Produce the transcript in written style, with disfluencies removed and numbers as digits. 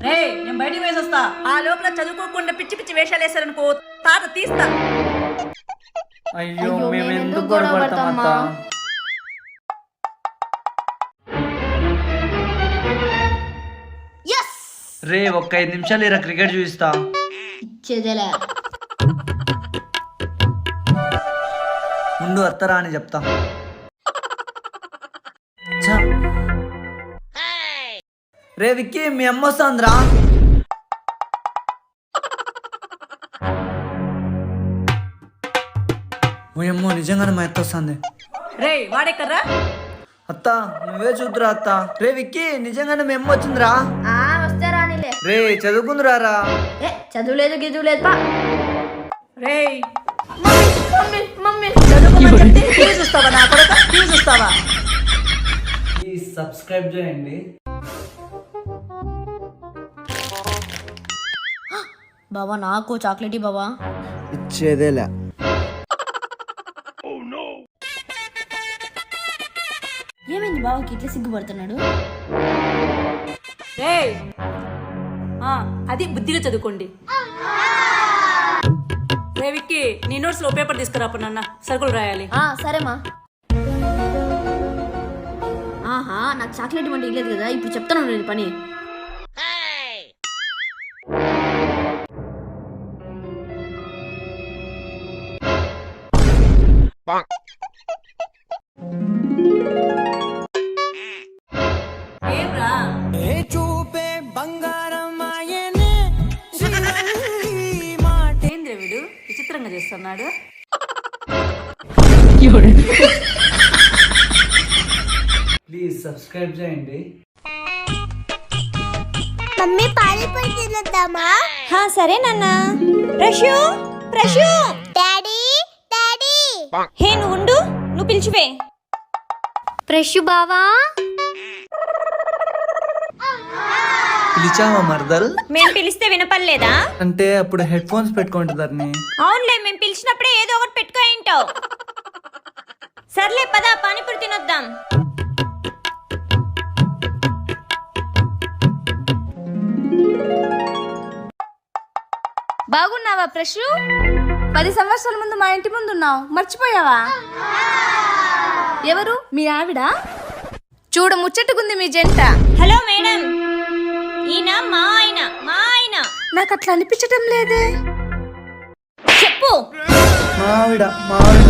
నేను బయటికి వేసొస్తా. ఆ లోపల చదువుకోకుండా పిచ్చి పిచ్చి వేషాలు వేసారనుకో తాత తీస్తా. అయ్యో మేము ఎందుకు గొడవ పడతాం అత్త? రే ఒక్క 5 నిమిషాలు ఇరా క్రికెట్ చూపిస్తా. ఇచ్చేదేలే. ముందు అత్తరా అని చెప్తా. రే విక్కీ మీ అమ్మ వస్తుందిరా. ఓయమ్మో నిజంగానే మా అత్త వస్తుంది. రే వాడెక్కర్రా. అత్త నువ్వే చూద్దురా అత్త. రే విక్కీ నిజంగానే మీ అమ్మ వచ్చిందిరా. వస్తే రానిలే. రే చదువుకుందిరారా. చదువులేదు గిదువులేదు పా. రే మమ్మీ మమ్మీ చదువుకోమని చెప్తే టీవీ చూస్తావా నా కొడుక? టీవీ చూస్తావా? ప్లీజ్ సబ్స్క్రైబ్ చేయండి. బావా నాకు చాక్లెట్ బావా. ఇచ్చేదేలే. ఏమైంది బావకి ఇట్లా సిగ్గుపడుతున్నాడు? అది బుద్ధిగా చదువుకోండి. రే విక్కీ నీ నోట్స్ లో పేపర్ తీసుకురాపు నాన్న, సరుకులు రాయాలి. సరేమా. ఆహా నాకు చాక్లెట్ ఇవ్వండి ఇవ్వలేదు కదా, ఇప్పుడు చెప్తాను నేను పని. ఏంరా ఏంద్ర వీడు విచిత్రంగా చేస్తున్నాడు. ప్లీజ్ సబ్స్క్రైబ్ చేయండి. మమ్మీ పానీపూరి తినేద్దామా? సరే నాన్న. ప్రశు ప్రశు డాడీ డాడీ. హే నువ్వు ఉండు, నువ్వు పిలిచివే. ప్రశు బావా. పిలిచావా మర్దల్? మేం పిలిస్తే వినపడలేదా? అంటే అప్పుడు హెడ్ ఫోన్స్ పెట్టుకుంటుందని. అవునులే, మేము పిలిచినప్పుడే ఏదో ఒకటి పెట్టుకొని ఉంటావు. సర్లే పదా పానీపూరి తినొద్దాం. బాగున్నావా ప్రశు? 10 సంవత్సరాల ముందు మా ఇంటి ముందు ఉన్నావు, మర్చిపోయావా? ఎవరు మీ ఆవిడ? చూడ ముచ్చట్టుకుంది మీ జంట. హలో మేడం, ఈయన మా ఆయన. మా ఆయన నాకు అట్లా అనిపించటం లేదే. చెప్పు. మావిడ మావిడ.